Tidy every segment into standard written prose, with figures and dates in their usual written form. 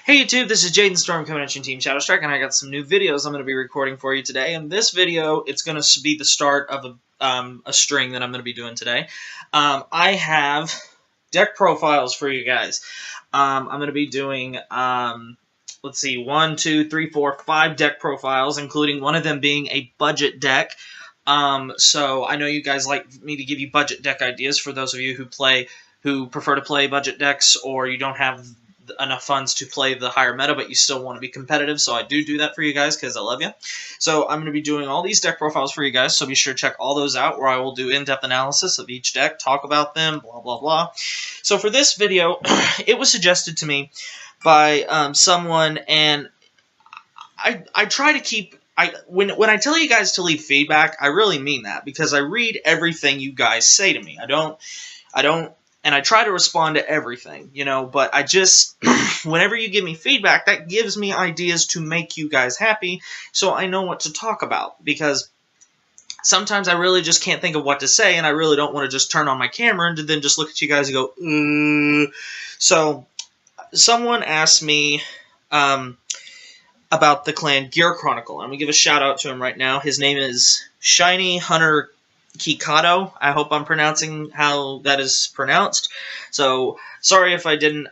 Hey YouTube, this is Jaden Storm coming at you in Team Shadowstrike, and I got some new videos I'm going to be recording for you today. In this video, it's going to be the start of a string that I'm going to be doing today. I have deck profiles for you guys. I'm going to be doing, let's see, 1, 2, 3, 4, 5 deck profiles, including one of them being a budget deck. So I know you guys like me to give you budget deck ideas for those of you who prefer to play budget decks, or you don't have enough funds to play the higher meta, but you still want to be competitive, so I do that for you guys because I love you. So I'm going to be doing all these deck profiles for you guys, so be sure to check all those out, where I will do in-depth analysis of each deck, talk about them, blah, blah, blah. So for this video, it was suggested to me by someone, and I try to keep... When I tell you guys to leave feedback, I really mean that, because I read everything you guys say to me. I don't, and I try to respond to everything, you know, but I just, whenever you give me feedback, that gives me ideas to make you guys happy, so I know what to talk about, because sometimes I really just can't think of what to say, and I really don't want to just turn on my camera and then just look at you guys and go, So, someone asked me, about the clan Gear Chronicle. I'm going to give a shout out to him right now. His name is Shiny Hunter Kikado. I hope I'm pronouncing how that is pronounced. So, sorry if I didn't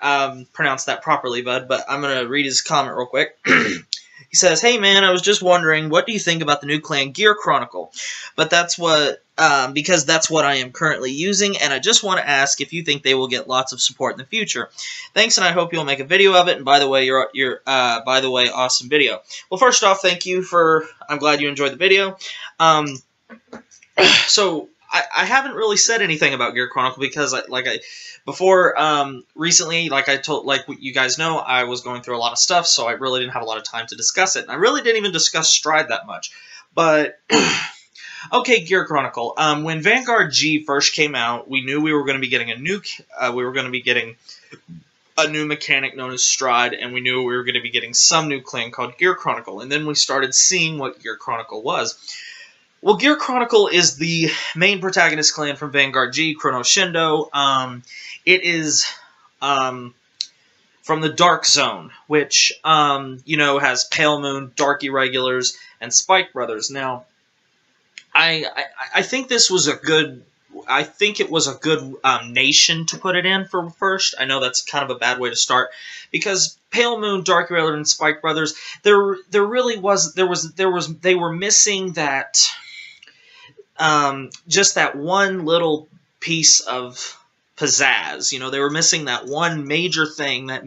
pronounce that properly, bud, but I'm going to read his comment real quick. He says, "Hey man, I was just wondering, what do you think about the new clan Gear Chronicle? But that's what, because that's what I am currently using, and I just want to ask if you think they will get lots of support in the future. Thanks, and I hope you'll make a video of it. And by the way, awesome video." Well, first off, thank you I'm glad you enjoyed the video. So I haven't really said anything about Gear Chronicle because recently, like you guys know, I was going through a lot of stuff, so I really didn't have a lot of time to discuss it. And I really didn't even discuss Stride that much. But okay, Gear Chronicle. When Vanguard G first came out, we knew we were going to be getting a new mechanic known as Stride, and we knew we were going to be getting some new clan called Gear Chronicle. And then we started seeing what Gear Chronicle was. Well, Gear Chronicle is the main protagonist clan from Vanguard G, Chronoicle. It is from the Dark Zone, which, you know, has Pale Moon, Dark Irregulars, and Spike Brothers. Now, I think this was a good... I think it was a good nation to put it in for first. I know that's kind of a bad way to start, because Pale Moon, Dark Irregular, and Spike Brothers, they were missing that, just that one little piece of pizzazz. You know, they were missing that one major thing that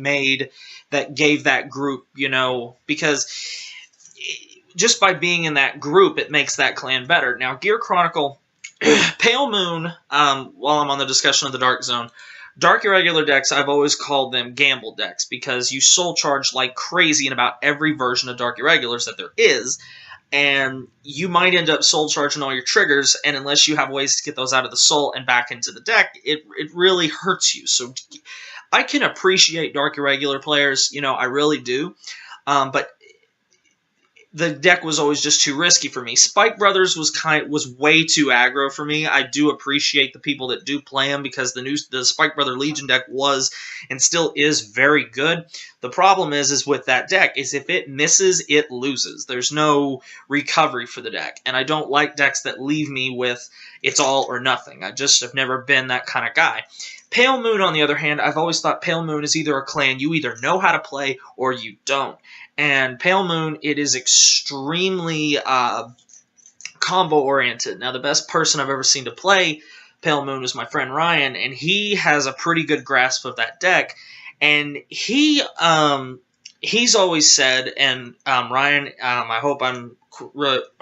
gave that group, you know, because just by being in that group, it makes that clan better. Now, Gear Chronicle, Pale Moon, while I'm on the discussion of the Dark Zone, Dark Irregular decks, I've always called them gamble decks, because you soul charge like crazy in about every version of Dark Irregulars that there is, and you might end up soul charging all your triggers, and unless you have ways to get those out of the soul and back into the deck, it really hurts you. So I can appreciate Dark Irregular players, you know, I really do, but the deck was always just too risky for me. Spike Brothers was way too aggro for me. I do appreciate the people that do play them, because the Spike Brother Legion deck was and still is very good. The problem is with that deck is if it misses, it loses. There's no recovery for the deck, and I don't like decks that leave me with it's all or nothing. I just have never been that kind of guy. Pale Moon, on the other hand, I've always thought Pale Moon is either a clan you either know how to play or you don't. And Pale Moon, it is extremely combo-oriented. Now, the best person I've ever seen to play Pale Moon is my friend Ryan, and he has a pretty good grasp of that deck. And he's always said, and Ryan, I hope I'm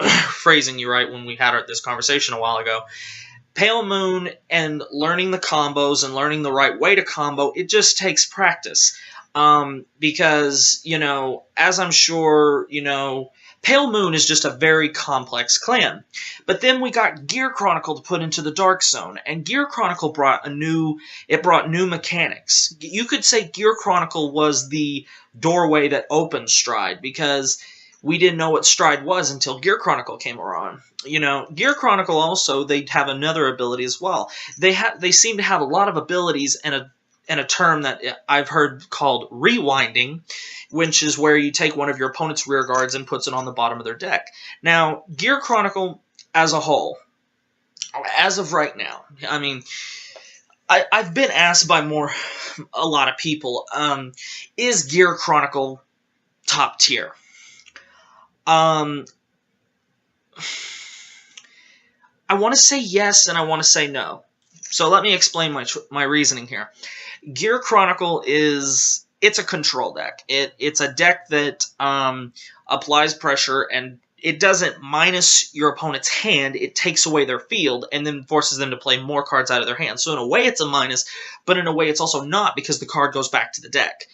phrasing you right when we had this conversation a while ago, Pale Moon and learning the combos and learning the right way to combo, it just takes practice. Because, you know, as I'm sure, you know, Pale Moon is just a very complex clan. But then we got Gear Chronicle to put into the Dark Zone, and Gear Chronicle brought new mechanics. You could say Gear Chronicle was the doorway that opened Stride, because we didn't know what Stride was until Gear Chronicle came around. You know, Gear Chronicle also, they have another ability as well. They seem to have a lot of abilities and and a term that I've heard called rewinding, which is where you take one of your opponent's rear guards and puts it on the bottom of their deck. Now, Gear Chronicle as a whole, as of right now, I mean, I've been asked by a lot of people, is Gear Chronicle top tier? I want to say yes, and I want to say no. So let me explain my reasoning here. Gear Chronicle it's a control deck. It's a deck that applies pressure, and it doesn't minus your opponent's hand. It takes away their field and then forces them to play more cards out of their hand. So in a way it's a minus, but in a way it's also not, because the card goes back to the deck.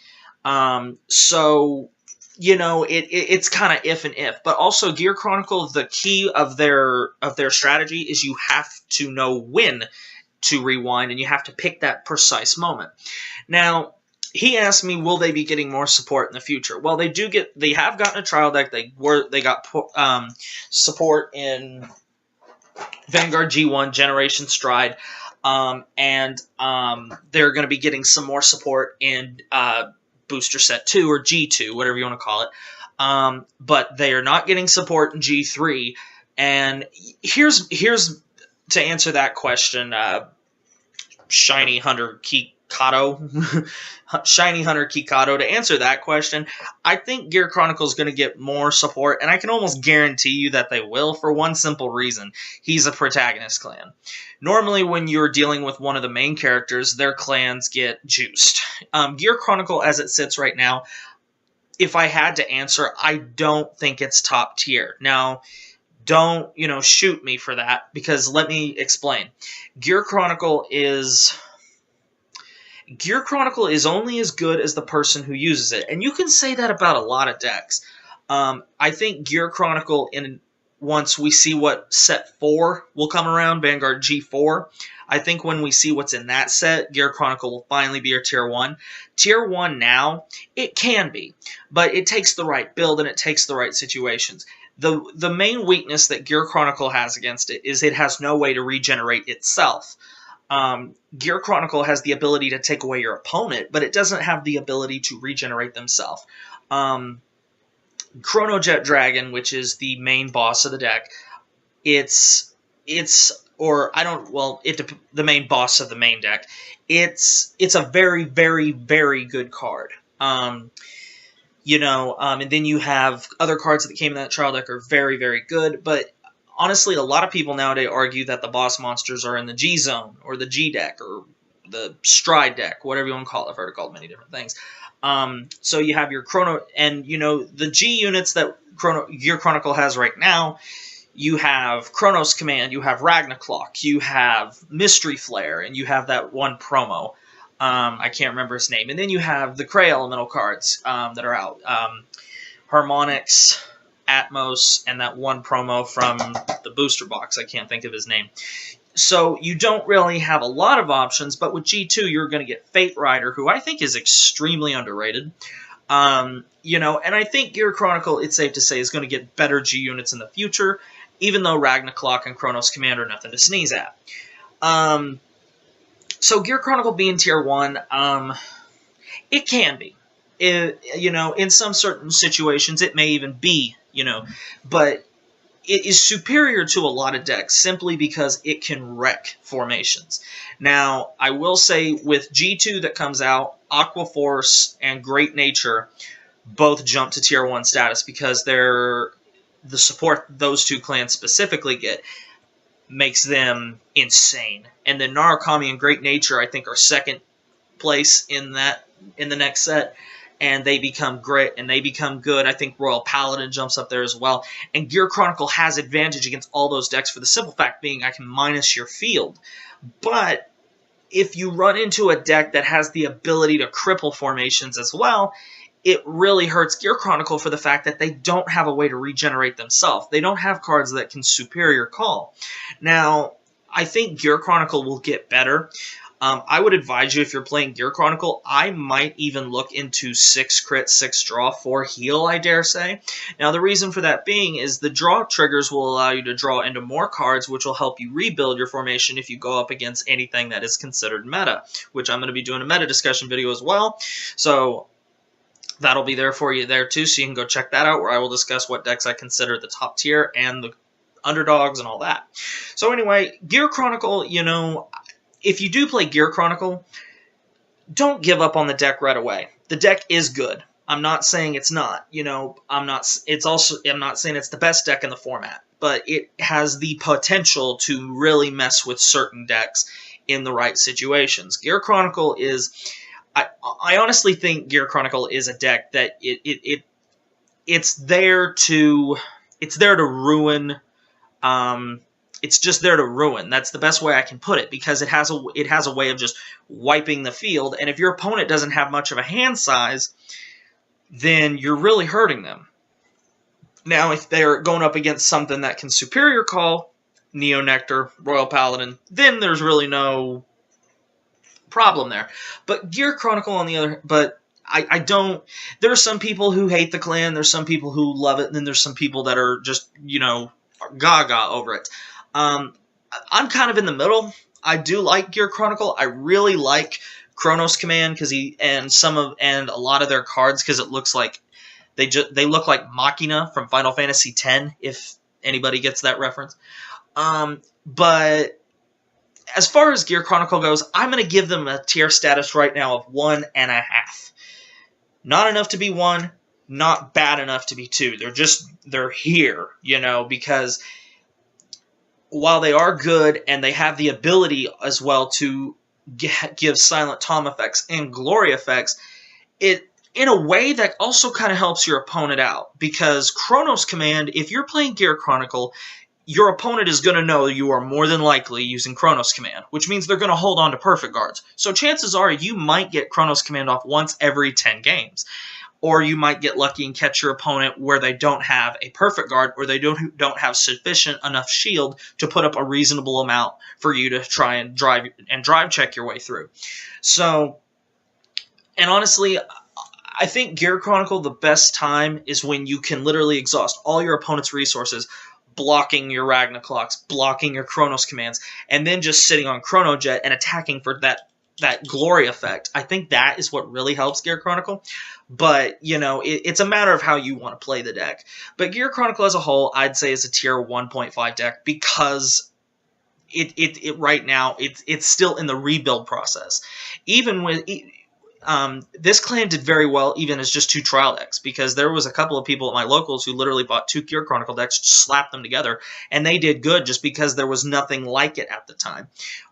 So, you know, it's kind of if and if. But also, Gear Chronicle, the key of their strategy is you have to know when to rewind, and you have to pick that precise moment. Now, he asked me, will they be getting more support in the future? Well, they have gotten a trial deck. They got support in Vanguard G1 Generation Stride, and they're going to be getting some more support in Booster Set 2 or G2, whatever you want to call it. But they are not getting support in G3. And here's to answer that question, Shiny Hunter Kikado. Shiny Hunter Kikado, to answer that question, I think Gear Chronicle is going to get more support, and I can almost guarantee you that they will, for one simple reason. He's a protagonist clan. Normally, when you're dealing with one of the main characters, their clans get juiced. Gear Chronicle, as it sits right now, if I had to answer, I don't think it's top tier. Now, don't, shoot me for that, because let me explain. Gear Chronicle is only as good as the person who uses it. And you can say that about a lot of decks. I think Gear Chronicle, once we see what set 4 will come around, Vanguard G4, I think when we see what's in that set, Gear Chronicle will finally be our Tier 1. Tier 1 now, it can be, but it takes the right build and it takes the right situations. The main weakness that Gear Chronicle has against it is it has no way to regenerate itself. Gear Chronicle has the ability to take away your opponent, but it doesn't have the ability to regenerate themselves. Chrono Jet Dragon, which is the main boss of the deck, the main boss of the main deck, it's a very, very, very good card. And then you have other cards that came in that trial deck are very, very good, but honestly, a lot of people nowadays argue that the boss monsters are in the G zone, or the G deck, or the Stride deck, whatever you want to call it. I've heard it called many different things. So you have your Chrono, and the G units that Gear Chronicle has right now, you have Chronos Command, you have Ragnarok, you have Mystery Flare, and you have that one promo. I can't remember his name. And then you have the Cray Elemental cards that are out. Harmonix, Atmos, and that one promo from the booster box. I can't think of his name. So you don't really have a lot of options, but with G2 you're going to get Fate Rider, who I think is extremely underrated. And I think Gear Chronicle, it's safe to say, is going to get better G units in the future, even though Ragnarok and Chronos Command are nothing to sneeze at. So Gear Chronicle being Tier 1, it can be. In some certain situations it may even be, but it is superior to a lot of decks simply because it can wreck formations. Now, I will say with G2 that comes out, Aqua Force and Great Nature both jump to Tier 1 status because the support those two clans specifically get makes them insane. And then Narukami and Great Nature, I think, are second place in the next set. And they become great, and they become good. I think Royal Paladin jumps up there as well. And Gear Chronicle has advantage against all those decks for the simple fact being I can minus your field. But if you run into a deck that has the ability to cripple formations as well, it really hurts Gear Chronicle for the fact that they don't have a way to regenerate themselves. They don't have cards that can superior call. Now, I think Gear Chronicle will get better. I would advise you, if you're playing Gear Chronicle, I might even look into 6 crit, 6 draw, 4 heal, I dare say. Now, the reason for that being is the draw triggers will allow you to draw into more cards, which will help you rebuild your formation if you go up against anything that is considered meta, which I'm going to be doing a meta discussion video as well. So that'll be there for you there too, so you can go check that out, where I will discuss what decks I consider the top tier and the underdogs and all that. So anyway, Gear Chronicle, you know, if you do play Gear Chronicle, don't give up on the deck right away. The deck is good. I'm not saying it's not. You know, I'm not saying it's the best deck in the format, but it has the potential to really mess with certain decks in the right situations. Gear Chronicle is, I honestly think Gear Chronicle is a deck that it's there to ruin. It's just there to ruin. That's the best way I can put it, because it has a way of just wiping the field, and if your opponent doesn't have much of a hand size, then you're really hurting them. Now, if they're going up against something that can superior call, Neo Nectar, Royal Paladin, then there's really no problem there. But Gear Chronicle, on the other, I don't. There are some people who hate the clan. There's some people who love it, and then there's some people that are just, you know, gaga over it. I'm kind of in the middle. I do like Gear Chronicle. I really like Chronos Command and a lot of their cards, because it looks like they look like Machina from Final Fantasy X, if anybody gets that reference. But as far as Gear Chronicle goes, I'm going to give them a tier status right now of 1.5. Not enough to be 1, not bad enough to be 2. They're here, you know, because while they are good and they have the ability as well to give Silent Tom effects and glory effects, it in a way that also kind of helps your opponent out, because Chronos Command, if you're playing Gear Chronicle, your opponent is going to know you are more than likely using Chronos Command, which means they're going to hold on to Perfect Guards. So chances are you might get Chronos Command off once every 10 games. Or you might get lucky and catch your opponent where they don't have a Perfect Guard, or they don't have sufficient enough shield to put up a reasonable amount for you to try and drive check your way through. So, and honestly, I think Gear Chronicle, the best time is when you can literally exhaust all your opponent's resources, blocking your Ragnarclocks, blocking your Chronos commands, and then just sitting on Chrono Jet and attacking for that glory effect. I think that is what really helps Gear Chronicle. But, you know, it's a matter of how you want to play the deck. But Gear Chronicle as a whole, I'd say, is a tier 1.5 deck, because it right now, it's still in the rebuild process. Even with this clan did very well even as just 2 trial decks, because there was a couple of people at my locals who literally bought 2 Gear Chronicle decks, slapped them together, and they did good just because there was nothing like it at the time.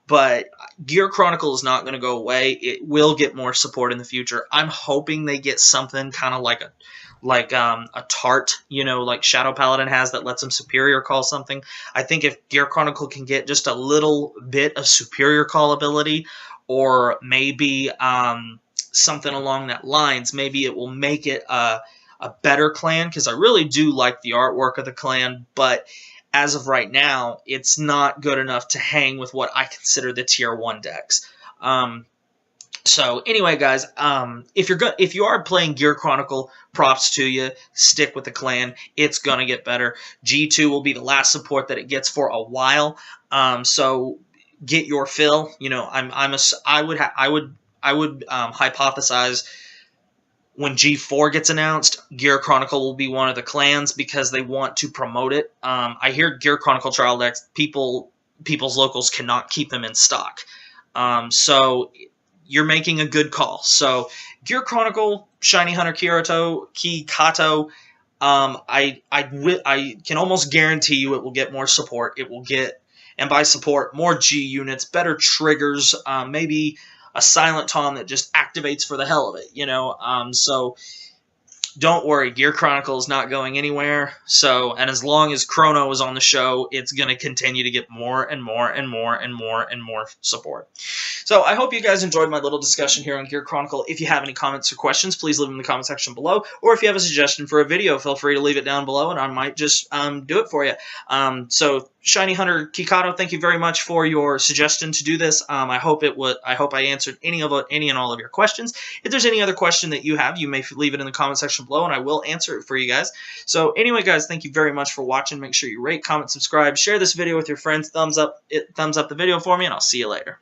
But Gear Chronicle is not going to go away. It will get more support in the future. I'm hoping they get something kind of like a tart, you know, like Shadow Paladin has, that lets them superior call something. I think if Gear Chronicle can get just a little bit of superior call ability, or maybe something along that lines, maybe it will make it a better clan, because I really do like the artwork of the clan, but as of right now, it's not good enough to hang with what I consider the tier 1 decks. So anyway, guys, if you are playing Gear Chronicle, props to you. Stick with the clan; it's gonna get better. G2 will be the last support that it gets for a while. So get your fill. You know, I would hypothesize when G4 gets announced, Gear Chronicle will be one of the clans, because they want to promote it. I hear Gear Chronicle trial decks, people's locals cannot keep them in stock. So you're making a good call. So Gear Chronicle, Shiny Hunter Ki Kato, I can almost guarantee you it will get more support. It will get, and by support, more G units, better triggers, maybe a Silent Tom that just activates for the hell of it, you know. So don't worry, Gear Chronicle is not going anywhere. So, and as long as Chrono is on the show, it's going to continue to get more and more and more and more and more support. So I hope you guys enjoyed my little discussion here on Gear Chronicle. If you have any comments or questions, please leave them in the comment section below. Or if you have a suggestion for a video, feel free to leave it down below, and I might just do it for you. So Shiny Hunter Kikado, thank you very much for your suggestion to do this. I hope I answered any and all of your questions. If there's any other question that you have, you may leave it in the comment section below, and I will answer it for you guys. So anyway, guys, thank you very much for watching. Make sure you rate, comment, subscribe, share this video with your friends. Thumbs up the video for me, and I'll see you later.